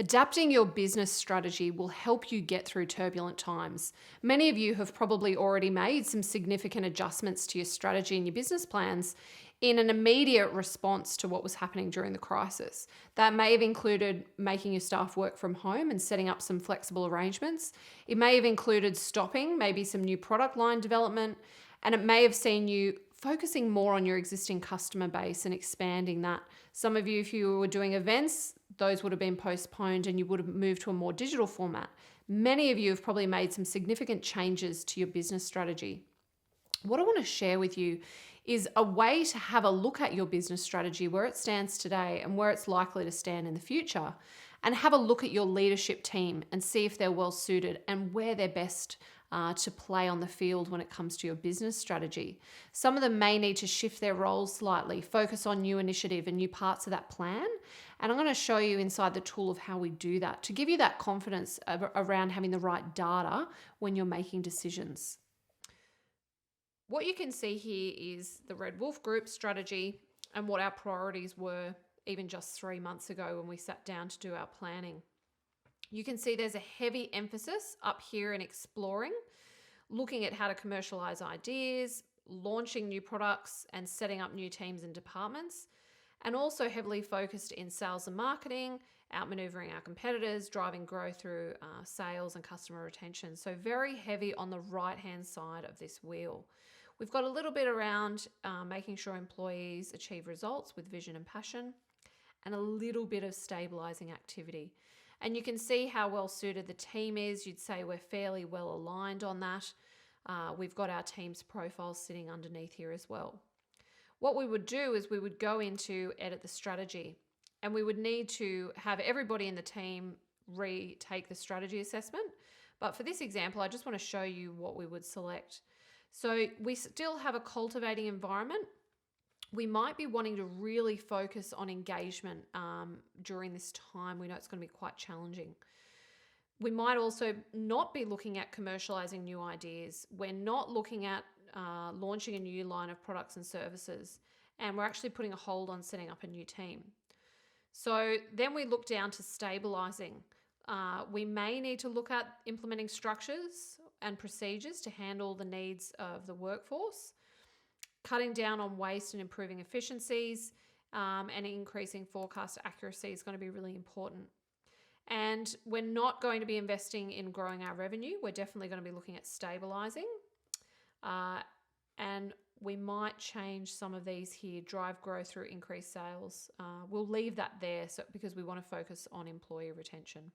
Adapting your business strategy will help you get through turbulent times. Many of you have probably already made some significant adjustments to your strategy and your business plans in an immediate response to what was happening during the crisis. That may have included making your staff work from home and setting up some flexible arrangements. It may have included stopping maybe some new product line development, and it may have seen you focusing more on your existing customer base and expanding that. Some of you, if you were doing events, those would have been postponed and you would have moved to a more digital format. Many of you have probably made some significant changes to your business strategy. What I want to share with you is a way to have a look at your business strategy, where it stands today and where it's likely to stand in the future, and have a look at your leadership team and see if they're well suited and where they're best to play on the field when it comes to your business strategy. Some of them may need to shift their roles slightly, focus on new initiative and new parts of that plan. And I'm going to show you inside the tool of how we do that to give you that confidence around having the right data when you're making decisions. What you can see here is the Red Wolf Group strategy and what our priorities were even just 3 months ago when we sat down to do our planning. You can see there's a heavy emphasis up here in exploring, looking at how to commercialize ideas, launching new products and setting up new teams and departments, and also heavily focused in sales and marketing, outmaneuvering our competitors, driving growth through sales and customer retention. So very heavy on the right-hand side of this wheel. We've got a little bit around making sure employees achieve results with vision and passion, and a little bit of stabilizing activity. And you can see how well suited the team is. You'd say we're fairly well aligned on that. We've got our team's profiles sitting underneath here as well. What we would do is we would go into edit the strategy, and we would need to have everybody in the team retake the strategy assessment. But for this example, I just want to show you what we would select. So we still have a cultivating environment. We might be wanting to really focus on engagement during this time. We know it's going to be quite challenging. We might also not be looking at commercializing new ideas. We're not looking at launching a new line of products and services, and we're actually putting a hold on setting up a new team. So then we look down to stabilizing. We may need to look at implementing structures and procedures to handle the needs of the workforce. Cutting down on waste and improving efficiencies and increasing forecast accuracy is going to be really important. And we're not going to be investing in growing our revenue. We're definitely going to be looking at stabilizing. And we might change some of these here, drive growth through increased sales. We'll leave that there because we want to focus on employee retention.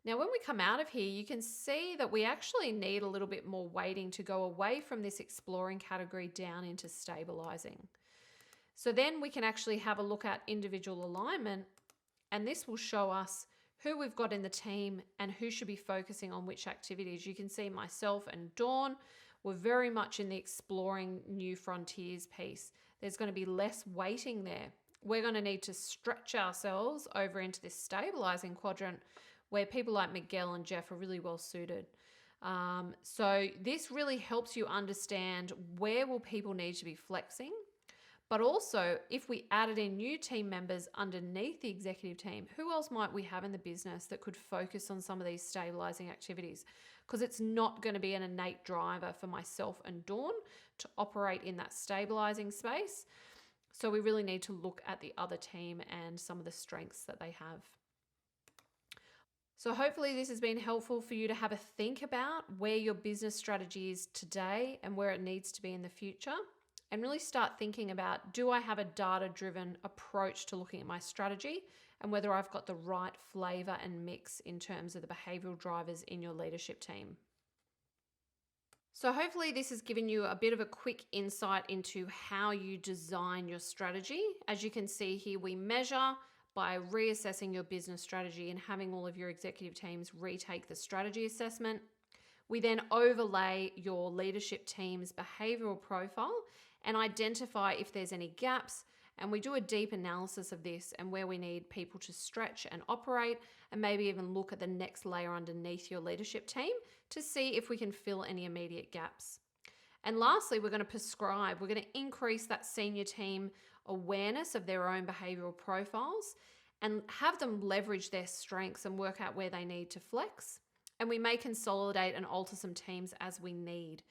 Now, when we come out of here, you can see that we actually need a little bit more weighting to go away from this exploring category down into stabilizing. So then we can actually have a look at individual alignment, and this will show us who we've got in the team and who should be focusing on which activities. You can see myself and Dawn were very much in the exploring new frontiers piece. There's going to be less weighting there. We're going to need to stretch ourselves over into this stabilizing quadrant, where people like Miguel and Jeff are really well suited. So this really helps you understand where will people need to be flexing, but also if we added in new team members underneath the executive team, who else might we have in the business that could focus on some of these stabilizing activities? Because it's not going to be an innate driver for myself and Dawn to operate in that stabilizing space. So we really need to look at the other team and some of the strengths that they have. So hopefully this has been helpful for you to have a think about where your business strategy is today and where it needs to be in the future, and really start thinking about, do I have a data-driven approach to looking at my strategy and whether I've got the right flavor and mix in terms of the behavioral drivers in your leadership team. So hopefully this has given you a bit of a quick insight into how you design your strategy. As you can see here, we measure by reassessing your business strategy and having all of your executive teams retake the strategy assessment. We then overlay your leadership team's behavioral profile and identify if there's any gaps, and we do a deep analysis of this and where we need people to stretch and operate, and maybe even look at the next layer underneath your leadership team to see if we can fill any immediate gaps. And lastly, we're going to prescribe. We're going to increase that senior team awareness of their own behavioral profiles and have them leverage their strengths and work out where they need to flex. And we may consolidate and alter some teams as we need.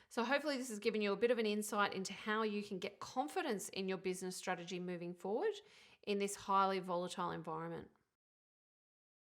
So hopefully this has given you a bit of an insight into how you can get confidence in your business strategy moving forward in this highly volatile environment.